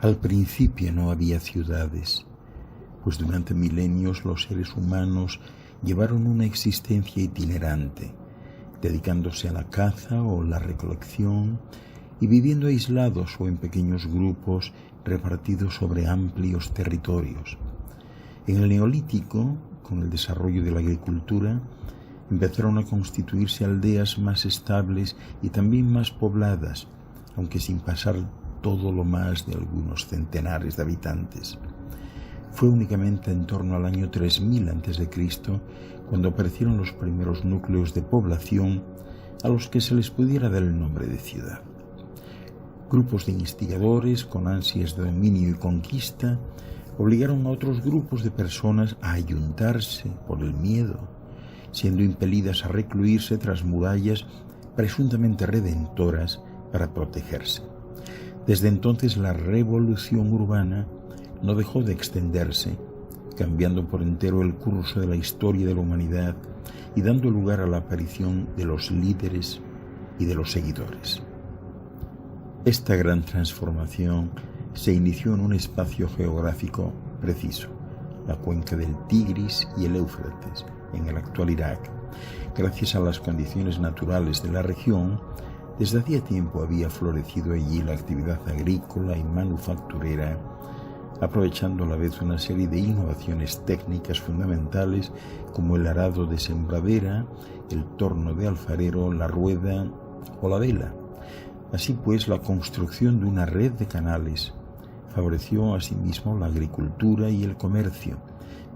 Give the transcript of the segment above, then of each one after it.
Al principio no había ciudades, pues durante milenios los seres humanos llevaron una existencia itinerante, dedicándose a la caza o la recolección y viviendo aislados o en pequeños grupos repartidos sobre amplios territorios. En el Neolítico, con el desarrollo de la agricultura, empezaron a constituirse aldeas más estables y también más pobladas, aunque sin pasar todo lo más de algunos centenares de habitantes. Fue únicamente en torno al año 3000 a.C. cuando aparecieron los primeros núcleos de población a los que se les pudiera dar el nombre de ciudad. Grupos de instigadores con ansias de dominio y conquista obligaron a otros grupos de personas a ayuntarse por el miedo, siendo impelidas a recluirse tras murallas presuntamente redentoras para protegerse. Desde entonces la revolución urbana no dejó de extenderse, cambiando por entero el curso de la historia de la humanidad y dando lugar a la aparición de los líderes y de los seguidores. Esta gran transformación se inició en un espacio geográfico preciso, la cuenca del Tigris y el Éufrates, en el actual Irak. Gracias a las condiciones naturales de la región, desde hacía tiempo había florecido allí la actividad agrícola y manufacturera, aprovechando a la vez una serie de innovaciones técnicas fundamentales como el arado de sembradera, el torno de alfarero, la rueda o la vela. Así pues, la construcción de una red de canales favoreció asimismo la agricultura y el comercio,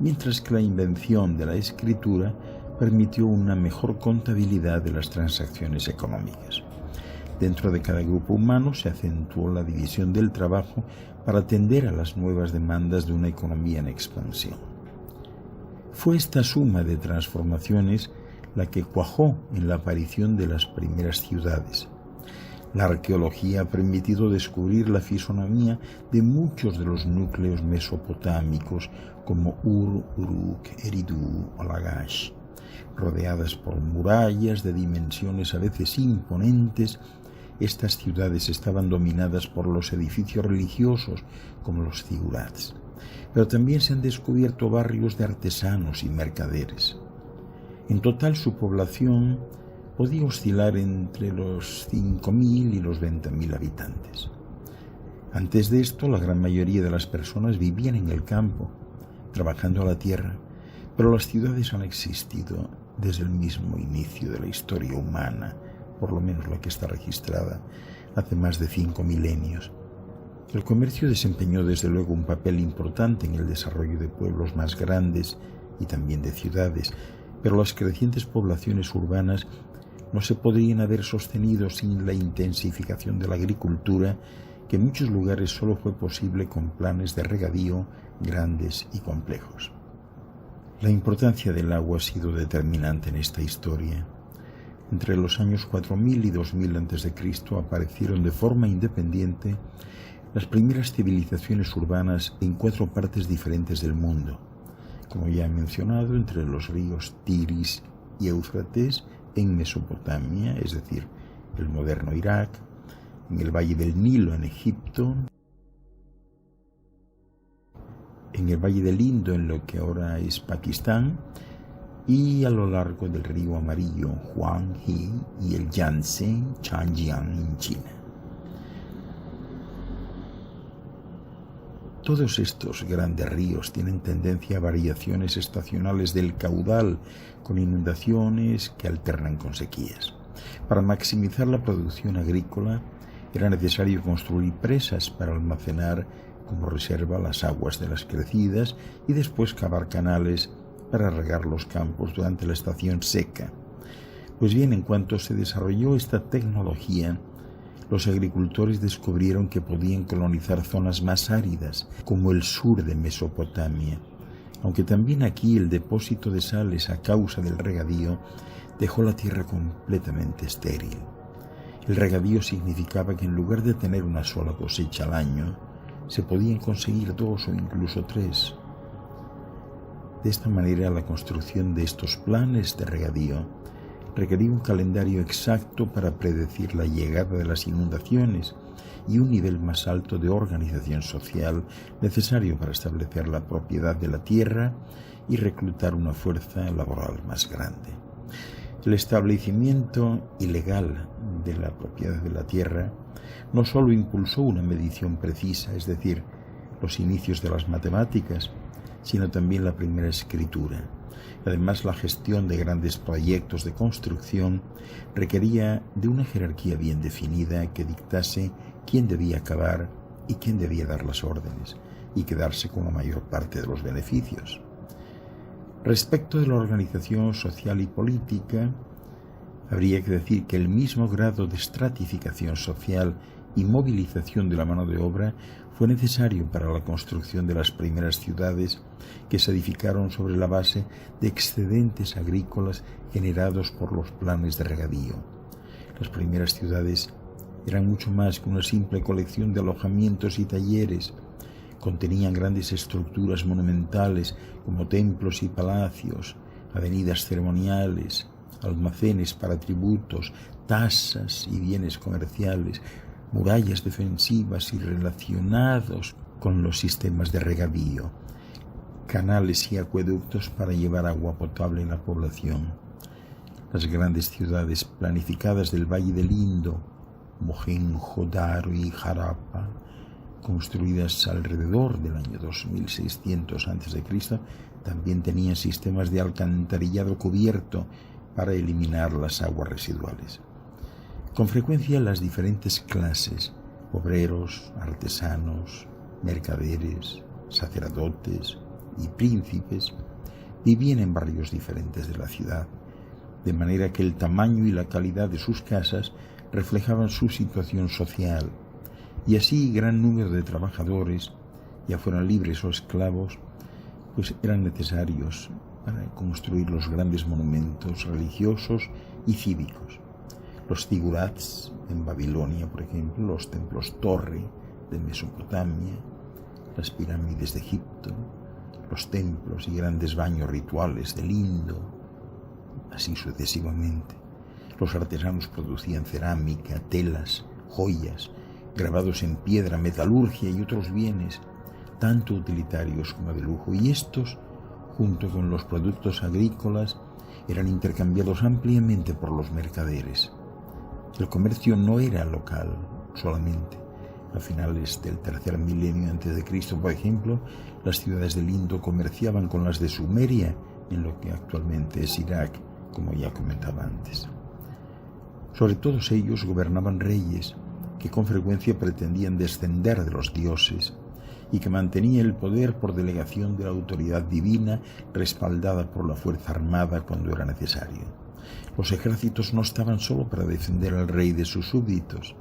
mientras que la invención de la escritura permitió una mejor contabilidad de las transacciones económicas. Dentro de cada grupo humano se acentuó la división del trabajo para atender a las nuevas demandas de una economía en expansión. Fue esta suma de transformaciones la que cuajó en la aparición de las primeras ciudades. La arqueología ha permitido descubrir la fisonomía de muchos de los núcleos mesopotámicos como Ur, Uruk, Eridu o Lagash, rodeadas por murallas de dimensiones a veces imponentes. Estas ciudades estaban dominadas por los edificios religiosos, como los zigurats, pero también se han descubierto barrios de artesanos y mercaderes. En total, su población podía oscilar entre los 5.000 y los 20.000 habitantes. Antes de esto, la gran mayoría de las personas vivían en el campo, trabajando a la tierra, pero las ciudades han existido desde el mismo inicio de la historia humana, por lo menos la que está registrada, hace más de 5 milenios. El comercio desempeñó desde luego un papel importante en el desarrollo de pueblos más grandes y también de ciudades, pero las crecientes poblaciones urbanas no se podrían haber sostenido sin la intensificación de la agricultura, que en muchos lugares solo fue posible con planes de regadío grandes y complejos. La importancia del agua ha sido determinante en esta historia. Entre los años 4000 y 2000 a.C. aparecieron de forma independiente las primeras civilizaciones urbanas en 4 partes diferentes del mundo, como ya he mencionado, entre los ríos Tigris y Éufrates, en Mesopotamia, es decir, el moderno Irak, en el valle del Nilo en Egipto, en el valle del Indo en lo que ahora es Pakistán, y a lo largo del río amarillo Huanghe y el Yangtze, Changjiang en China. Todos estos grandes ríos tienen tendencia a variaciones estacionales del caudal, con inundaciones que alternan con sequías. Para maximizar la producción agrícola era necesario construir presas para almacenar como reserva las aguas de las crecidas y después cavar canales para regar los campos durante la estación seca. Pues bien, en cuanto se desarrolló esta tecnología, los agricultores descubrieron que podían colonizar zonas más áridas, como el sur de Mesopotamia, aunque también aquí el depósito de sales a causa del regadío dejó la tierra completamente estéril. El regadío significaba que en lugar de tener una sola cosecha al año, se podían conseguir 2 o incluso 3. De esta manera, la construcción de estos planes de regadío requería un calendario exacto para predecir la llegada de las inundaciones y un nivel más alto de organización social necesario para establecer la propiedad de la tierra y reclutar una fuerza laboral más grande. El establecimiento ilegal de la propiedad de la tierra no solo impulsó una medición precisa, es decir, los inicios de las matemáticas, sino también la primera escritura. Además, la gestión de grandes proyectos de construcción requería de una jerarquía bien definida que dictase quién debía cavar y quién debía dar las órdenes y quedarse con la mayor parte de los beneficios. Respecto de la organización social y política, habría que decir que el mismo grado de estratificación social y movilización de la mano de obra fue necesario para la construcción de las primeras ciudades que se edificaron sobre la base de excedentes agrícolas generados por los planes de regadío. Las primeras ciudades eran mucho más que una simple colección de alojamientos y talleres. Contenían grandes estructuras monumentales como templos y palacios, avenidas ceremoniales, almacenes para tributos, tasas y bienes comerciales, murallas defensivas y relacionados con los sistemas de regadío, canales y acueductos para llevar agua potable a la población. Las grandes ciudades planificadas del Valle del Indo, Mohenjo-Daro y Harappa, construidas alrededor del año 2600 a.C., también tenían sistemas de alcantarillado cubierto para eliminar las aguas residuales. Con frecuencia las diferentes clases, obreros, artesanos, mercaderes, sacerdotes y príncipes, vivían en barrios diferentes de la ciudad, de manera que el tamaño y la calidad de sus casas reflejaban su situación social, y así gran número de trabajadores, ya fueran libres o esclavos, pues eran necesarios para construir los grandes monumentos religiosos y cívicos. Los zigurats en Babilonia, por ejemplo, los templos torre de Mesopotamia, las pirámides de Egipto, los templos y grandes baños rituales del Indo, así sucesivamente. Los artesanos producían cerámica, telas, joyas, grabados en piedra, metalurgia y otros bienes, tanto utilitarios como de lujo, y estos, junto con los productos agrícolas, eran intercambiados ampliamente por los mercaderes. El comercio no era local solamente. A finales del tercer milenio antes de Cristo, por ejemplo, las ciudades del Indo comerciaban con las de Sumeria, en lo que actualmente es Irak, como ya comentaba antes. Sobre todos ellos gobernaban reyes, que con frecuencia pretendían descender de los dioses y que mantenían el poder por delegación de la autoridad divina respaldada por la fuerza armada cuando era necesario. Los ejércitos no estaban solo para defender al rey de sus súbditos.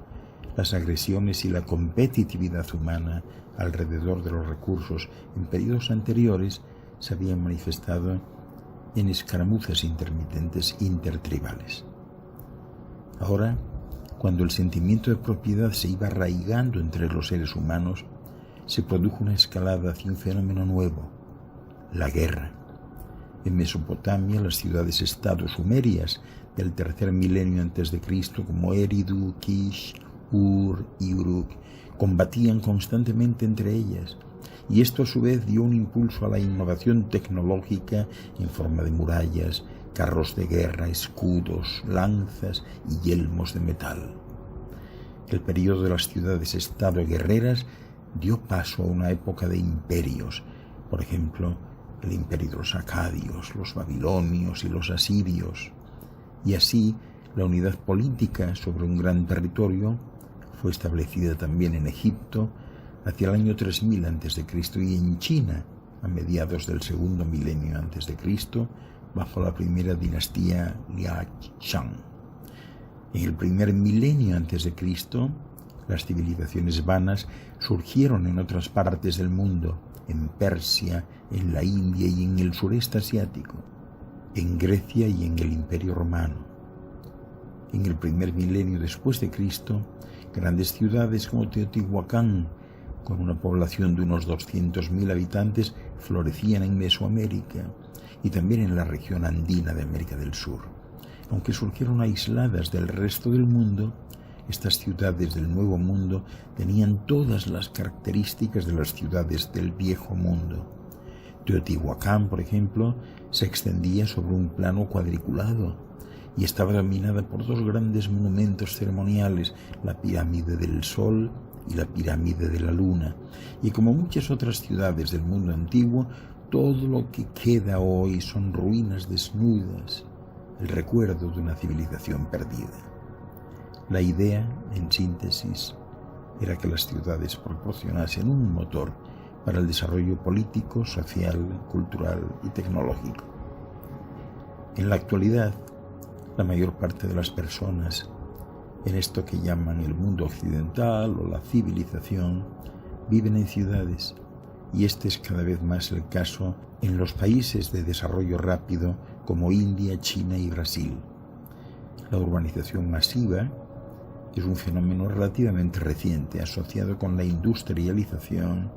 Las agresiones y la competitividad humana alrededor de los recursos en periodos anteriores se habían manifestado en escaramuzas intermitentes intertribales. Ahora, cuando el sentimiento de propiedad se iba arraigando entre los seres humanos, se produjo una escalada hacia un fenómeno nuevo, la guerra. En Mesopotamia, las ciudades-estado sumerias del tercer milenio antes de Cristo, como Eridu, Kish, Ur y Uruk, combatían constantemente entre ellas, y esto a su vez dio un impulso a la innovación tecnológica en forma de murallas, carros de guerra, escudos, lanzas y yelmos de metal. El período de las ciudades-estado guerreras dio paso a una época de imperios, por ejemplo, el imperio de los acadios, los babilonios y los asirios, y así la unidad política sobre un gran territorio fue establecida también en Egipto hacia el año 3000 a.C. y en China a mediados del segundo milenio a.C. bajo la primera dinastía Liangshan. En el primer milenio a.C., las civilizaciones vanas surgieron en otras partes del mundo, en Persia, en la India y en el sureste asiático, en Grecia y en el Imperio Romano. En el primer milenio después de Cristo, grandes ciudades como Teotihuacán, con una población de unos 200.000 habitantes, florecían en Mesoamérica y también en la región andina de América del Sur. Aunque surgieron aisladas del resto del mundo, estas ciudades del Nuevo Mundo tenían todas las características de las ciudades del Viejo Mundo. Teotihuacán, por ejemplo, se extendía sobre un plano cuadriculado y estaba dominada por dos grandes monumentos ceremoniales, la pirámide del Sol y la pirámide de la Luna. Y como muchas otras ciudades del mundo antiguo, todo lo que queda hoy son ruinas desnudas, el recuerdo de una civilización perdida. La idea, en síntesis, era que las ciudades proporcionasen un motor para el desarrollo político, social, cultural y tecnológico. En la actualidad, la mayor parte de las personas en esto que llaman el mundo occidental o la civilización viven en ciudades, y este es cada vez más el caso en los países de desarrollo rápido como India, China y Brasil. La urbanización masiva es un fenómeno relativamente reciente asociado con la industrialización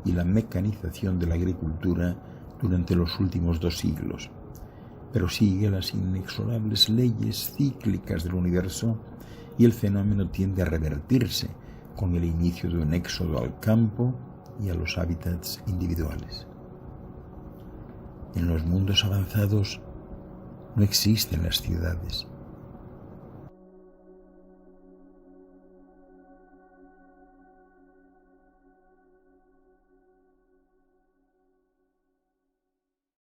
y la mecanización de la agricultura durante los últimos 2 siglos, pero sigue las inexorables leyes cíclicas del universo y el fenómeno tiende a revertirse con el inicio de un éxodo al campo y a los hábitats individuales. En los mundos avanzados no existen las ciudades,